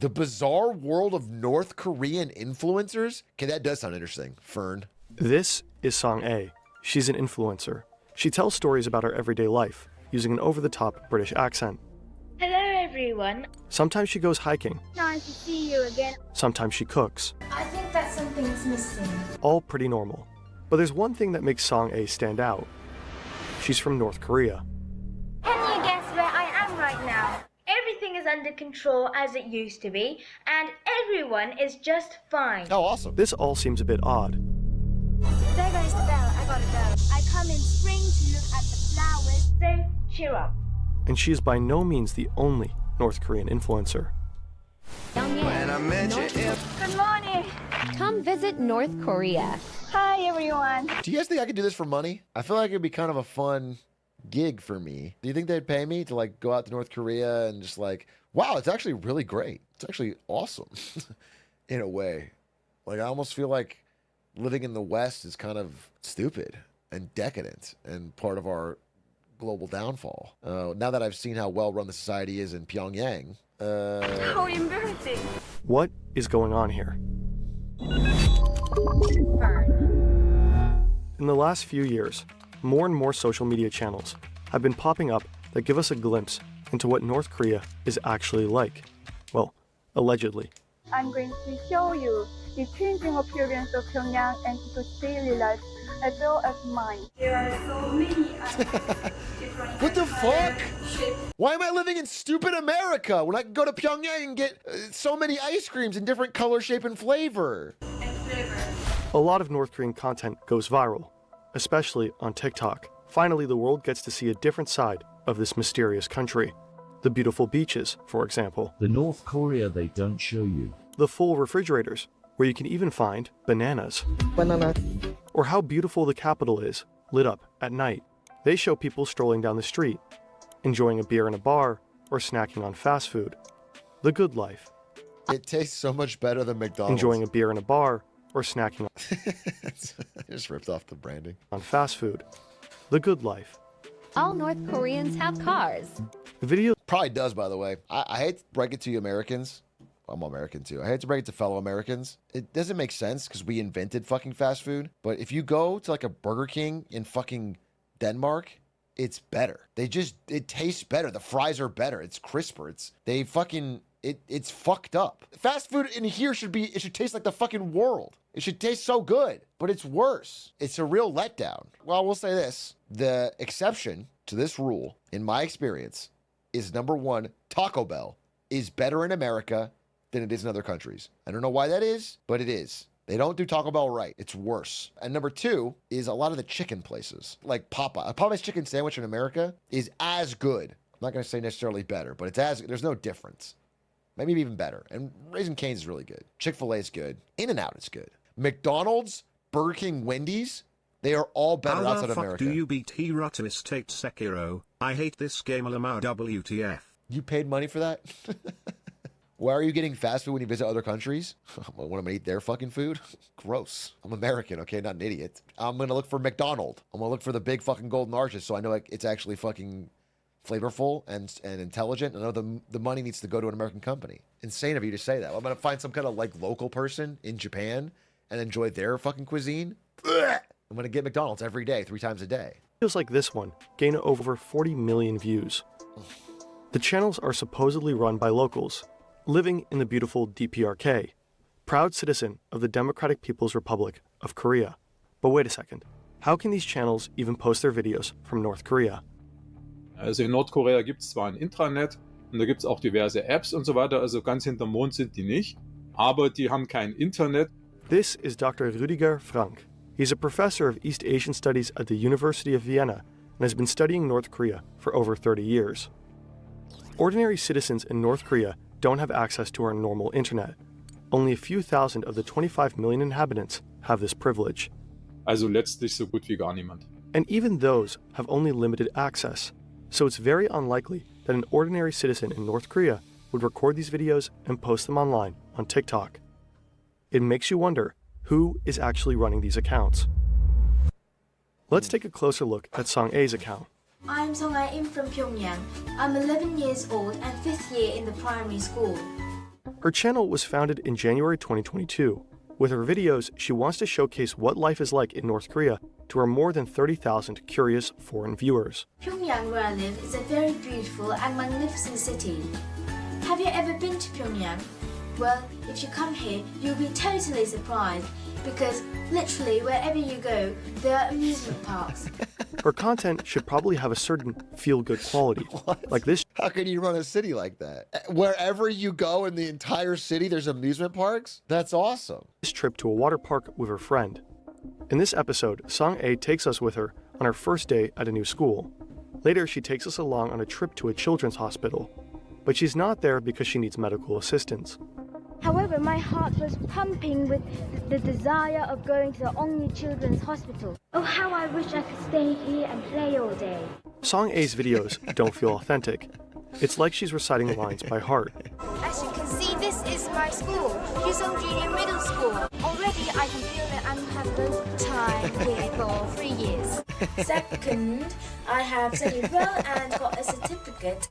The bizarre world of North Korean influencers? Okay, that does sound interesting. Fern. This is Song A. She's an influencer. She tells stories about her everyday life, using an over-the-top British accent. Hello everyone. Sometimes she goes hiking. Nice to see you again. Sometimes she cooks. I think that something is missing. All pretty normal. But there's one thing that makes Song A stand out. She's from North Korea. Can you guess where I am right now? Everything is under control as it used to be, and everyone is just fine. Oh, awesome. This all seems a bit odd. There goes the bell. I gotta go. I come in spring to look at the flowers, so cheer up. And she is by no means the only North Korean influencer. When I met you, Good morning. Come visit North Korea. Hi everyone. Do you guys think I could do this for money? I feel like it'd be kind of a fun gig for me. Do you think they'd pay me to like go out to North Korea and just like, wow, it's actually really great. It's actually awesome in a way. Like I almost feel like living in the West is kind of stupid and decadent and part of our global downfall. Now that I've seen how well run the society is in Pyongyang. How embarrassing. What is going on here? In the last few years, more and more social media channels have been popping up that give us a glimpse into what North Korea is actually like. Well, allegedly. I'm going to show you the changing appearance of Pyongyang and people's daily life, as well as mine. There are so many different What the fuck? Why am I living in stupid America when I can go to Pyongyang and get so many ice creams in different color, shape, and flavor? A lot of North Korean content goes viral, especially on TikTok. Finally, the world gets to see a different side of this mysterious country. The beautiful beaches, for example. The North Korea they don't show you. The full refrigerators, where you can even find bananas. banana. Or how beautiful the capital is, lit up at night. They show people strolling down the street, enjoying a beer in a bar, or snacking on fast food. The good life. It tastes so much better than McDonald's. Enjoying a beer in a bar, or snacking I just ripped off the branding. on fast food. The good life. All North Koreans have cars. Video Probably does, by the way. I hate to break it to you Americans. I'm American too. I hate to break it to fellow Americans. It doesn't make sense because we invented fucking fast food. But if you go to like a Burger King in fucking Denmark, it's better. It tastes better. The fries are better. It's crisper. It's fucked up. Fast food in here it should taste like the fucking world. It should taste so good, but it's worse. It's a real letdown. Well, we'll say this. The exception to this rule, in my experience, is number one, Taco Bell is better in America than it is in other countries. I don't know why that is, but it is. They don't do Taco Bell right. It's worse. And number two is a lot of the chicken places, like Popeye. A Popeye's chicken sandwich in America is as good. I'm not going to say necessarily better, but there's no difference. Maybe even better. And Raising Cane's is really good. Chick-fil-A is good. In-N-Out is good. McDonald's, Burger King, Wendy's, they are all better outside of America. Do you beat Hirata Estate Sekiro? I hate this game Alamar WTF. You paid money for that? Why are you getting fast food when you visit other countries? What, am I gonna eat their fucking food? Gross. I'm American, okay? Not an idiot. I'm gonna look for McDonald's. I'm gonna look for the big fucking golden arches so I know like, it's actually fucking flavorful and intelligent. I know the money needs to go to an American company. Insane of you to say that. I'm gonna find some kind of like local person in Japan and enjoy their fucking cuisine. Ugh! I'm gonna get McDonald's every day, 3 times a day. videos like this one gain over 40 million views. The channels are supposedly run by locals, living in the beautiful DPRK, proud citizen of the Democratic People's Republic of Korea. But wait a second, how can these channels even post their videos from North Korea? Also in Nordkorea gibt es zwar ein Intranet und da gibt es auch diverse Apps und so weiter, also ganz hinterm Mond sind die nicht, aber die haben kein Internet. This is Dr. Rüdiger Frank. He's a professor of East Asian Studies at the University of Vienna and has been studying North Korea for over 30 years. Ordinary citizens in North Korea don't have access to our normal internet. Only a few thousand of the 25 million inhabitants have this privilege. Also letztlich so gut wie gar niemand. And even those have only limited access. So it's very unlikely that an ordinary citizen in North Korea would record these videos and post them online on TikTok. It makes you wonder, who is actually running these accounts? Let's take a closer look at Song A's account. I'm Song A-in from Pyongyang. I'm 11 years old and 5th year in the primary school. Her channel was founded in January 2022. With her videos, she wants to showcase what life is like in North Korea to her more than 30,000 curious foreign viewers. Pyongyang, where I live, is a very beautiful and magnificent city. Have you ever been to Pyongyang? Well, if you come here, you'll be totally surprised because literally wherever you go, there are amusement parks. Her content should probably have a certain feel-good quality, like this. How can you run a city like that? Wherever you go in the entire city, there's amusement parks? That's awesome. This trip to a water park with her friend. In this episode, Song-A takes us with her on her first day at a new school. Later, she takes us along on a trip to a children's hospital. But she's not there because she needs medical assistance. However, my heart was pumping with the desire of going to the Ongni Children's Hospital. Oh, how I wish I could stay here and play all day. Song-A's videos don't feel authentic. It's like she's reciting lines by heart. As you can see, this is my school, Hyosung Junior Middle School. Already I can feel that I have loads of time here for 3 years. Second, I have studied well and got a certificate.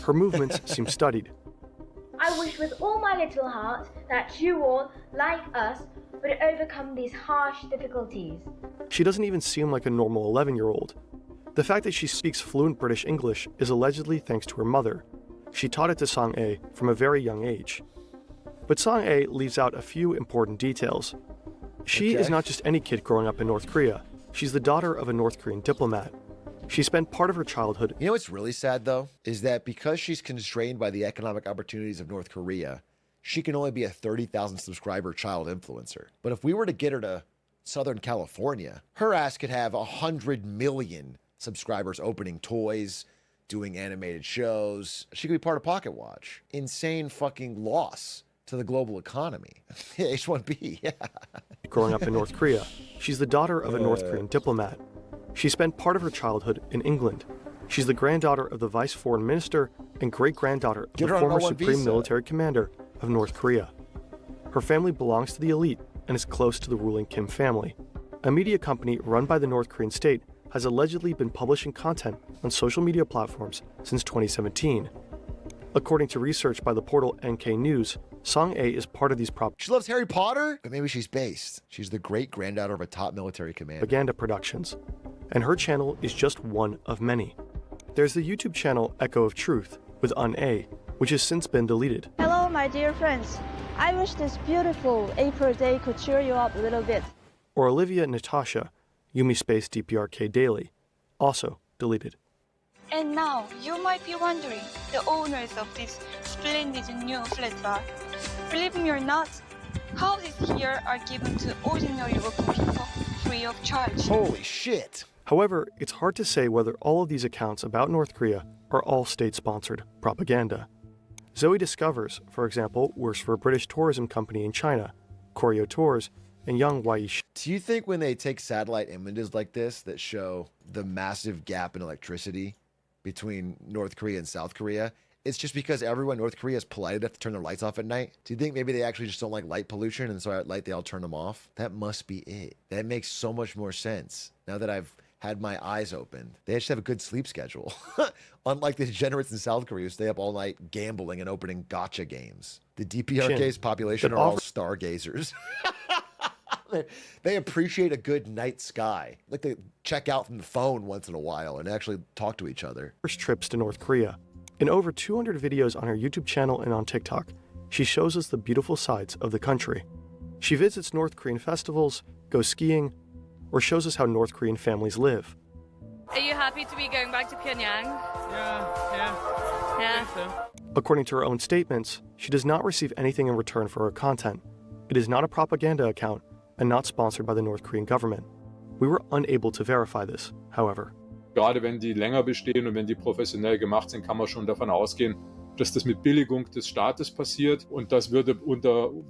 Her movements seem studied. I wish with all my little heart that you all, like us, would overcome these harsh difficulties. She doesn't even seem like a normal 11-year-old. The fact that she speaks fluent British English is allegedly thanks to her mother. She taught it to Song-A from a very young age. But Song-A leaves out a few important details. She is not just any kid growing up in North Korea. She's the daughter of a North Korean diplomat. She spent part of her childhood. You know what's really sad, though, is that because she's constrained by the economic opportunities of North Korea, she can only be a 30,000 subscriber child influencer. But if we were to get her to Southern California, her ass could have 100 million subscribers opening toys, doing animated shows. She could be part of Pocket Watch. Insane fucking loss to the global economy. H1B, yeah. Growing up in North Korea, she's the daughter of a North Korean diplomat. She spent part of her childhood in England. She's the granddaughter of the vice foreign minister and great-granddaughter of the former supreme military commander of North Korea. Her family belongs to the elite and is close to the ruling Kim family. A media company run by the North Korean state has allegedly been publishing content on social media platforms since 2017. According to research by the portal NK News, Song-A is part of these She loves Harry Potter? But maybe she's based. She's the great-granddaughter of a top military commander. propaganda productions. And her channel is just one of many. There's the YouTube channel Echo of Truth with Un-A, which has since been deleted. Hello, my dear friends. I wish this beautiful April day could cheer you up a little bit. Or Olivia Natasha, Yumi Space DPRK Daily, also deleted. And now, you might be wondering, the owners of this splendid new flat are. Believe me or not, houses here are given to ordinary working people free of charge. Holy shit. However, it's hard to say whether all of these accounts about North Korea are all state-sponsored propaganda. Zoe Discovers, for example, works for a British tourism company in China, Koryo Tours, and Yang Waishi. Do you think when they take satellite images like this that show the massive gap in electricity between North Korea and South Korea, it's just because everyone in North Korea is polite enough to turn their lights off at night? Do you think maybe they actually just don't like light pollution and so at light they all turn them off? That must be it. That makes so much more sense now that I've had my eyes opened. They just have a good sleep schedule. Unlike the degenerates in South Korea who stay up all night gambling and opening gotcha games. The DPRK's population are all stargazers. They appreciate a good night sky. Like they check out from the phone once in a while and actually talk to each other. First trips to North Korea. In over 200 videos on her YouTube channel and on TikTok, she shows us the beautiful sides of the country. She visits North Korean festivals, goes skiing, or shows us how North Korean families live. Are you happy to be going back to Pyongyang? Yeah. I think so. According to her own statements, she does not receive anything in return for her content. It is not a propaganda account and not sponsored by the North Korean government. We were unable to verify this, however. Gerade wenn die länger bestehen und wenn die professionell gemacht sind, kann man schon davon ausgehen, dass das mit Billigung des Staates passiert und das würde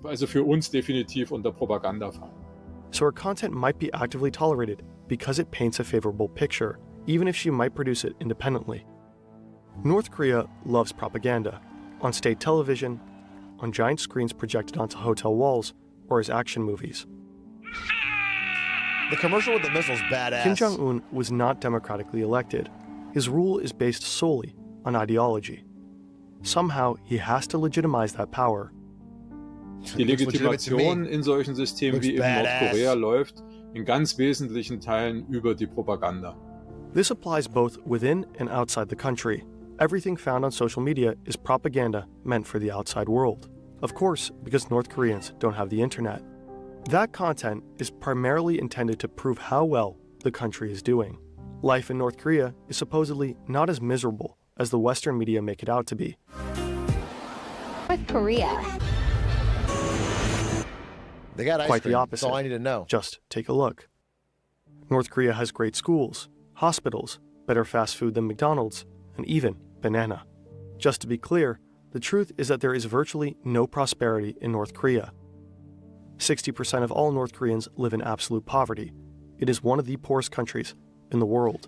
also für uns definitiv unter Propaganda fallen. So her content might be actively tolerated because it paints a favorable picture, even if she might produce it independently. North Korea loves propaganda, on state television, on giant screens projected onto hotel walls, or as action movies. The commercial with the missile's badass. Kim Jong-un was not democratically elected. His rule is based solely on ideology. Somehow, he has to legitimize that power. Die Legitimation in solchen Systemen wie in Nordkorea läuft in ganz wesentlichen Teilen über die Propaganda. This applies both within and outside the country. Everything found on social media is propaganda meant for the outside world. Of course, because North Koreans don't have the internet. That content is primarily intended to prove how well the country is doing. Life in North Korea is supposedly not as miserable as the Western media make it out to be. North Korea. They got ice Quite cream. the That's opposite. all I need to know. Just take a look. North Korea has great schools, hospitals, better fast food than McDonald's, and even banana. Just to be clear, the truth is that there is virtually no prosperity in North Korea. 60% of all North Koreans live in absolute poverty. It is one of the poorest countries in the world.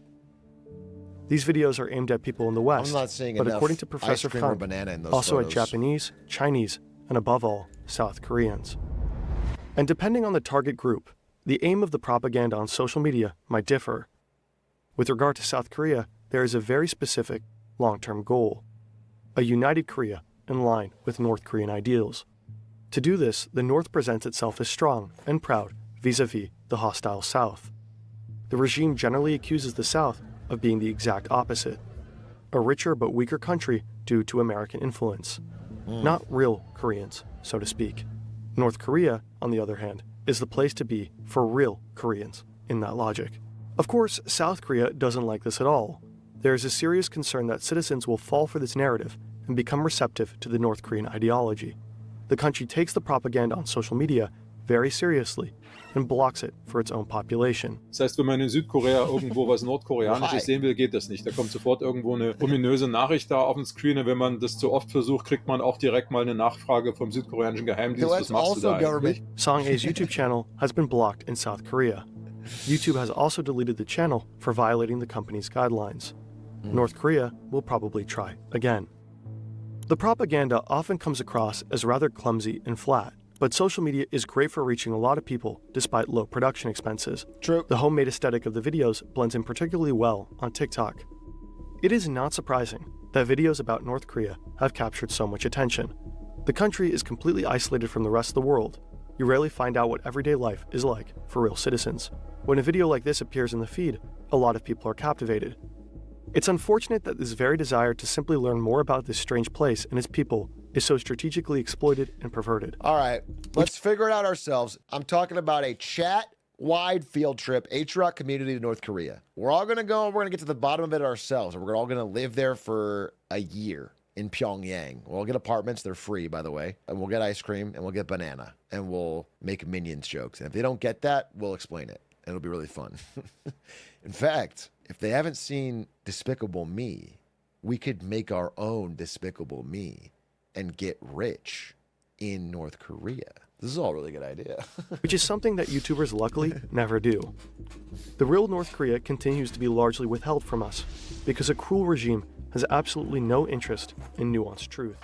These videos are aimed at people in the West, I'm not seeing but enough according to Professor ice cream or Frank, banana in those also photos. at Japanese, Chinese, and above all, South Koreans. And depending on the target group, the aim of the propaganda on social media might differ. With regard to South Korea, there is a very specific, long-term goal: a united Korea in line with North Korean ideals. To do this, the North presents itself as strong and proud vis-a-vis the hostile South. The regime generally accuses the South of being the exact opposite, a richer but weaker country due to American influence. Not real Koreans, so to speak. North Korea, on the other hand, is the place to be for real Koreans in that logic. Of course, South Korea doesn't like this at all. There is a serious concern that citizens will fall for this narrative and become receptive to the North Korean ideology. The country takes the propaganda on social media very seriously and blocks it for its own population. Das heißt, wenn man in Südkorea irgendwo was Nordkoreanisches sehen will, geht das nicht. Da kommt sofort irgendwo eine ominöse Nachricht da auf den Screen. Und wenn man das zu oft versucht, kriegt man auch direkt mal eine Nachfrage vom südkoreanischen Geheimdienst. Was machst du da eigentlich? Song-A's YouTube channel has been blocked in South Korea. YouTube has also deleted the channel for violating the company's guidelines. North Korea will probably try again. The propaganda often comes across as rather clumsy and flat, but social media is great for reaching a lot of people despite low production expenses. True. The homemade aesthetic of the videos blends in particularly well on TikTok. It is not surprising that videos about North Korea have captured so much attention. The country is completely isolated from the rest of the world. You rarely find out what everyday life is like for real citizens. When a video like this appears in the feed, a lot of people are captivated. It's unfortunate that this very desire to simply learn more about this strange place and its people is so strategically exploited and perverted. All right, let's figure it out ourselves. I'm talking about a chat-wide field trip, Atrioc community to North Korea. We're all going to go and we're going to get to the bottom of it ourselves. We're all going to live there for a year in Pyongyang. We'll get apartments. They're free, by the way. And we'll get ice cream and we'll get banana. And we'll make Minions jokes. And if they don't get that, we'll explain it. And it'll be really fun. In fact, if they haven't seen Despicable Me, we could make our own Despicable Me and get rich in North Korea. This is all a really good idea. Which is something that YouTubers luckily never do. The real North Korea continues to be largely withheld from us because a cruel regime has absolutely no interest in nuanced truth.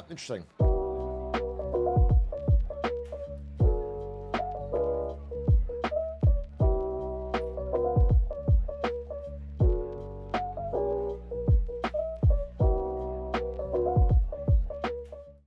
Interesting.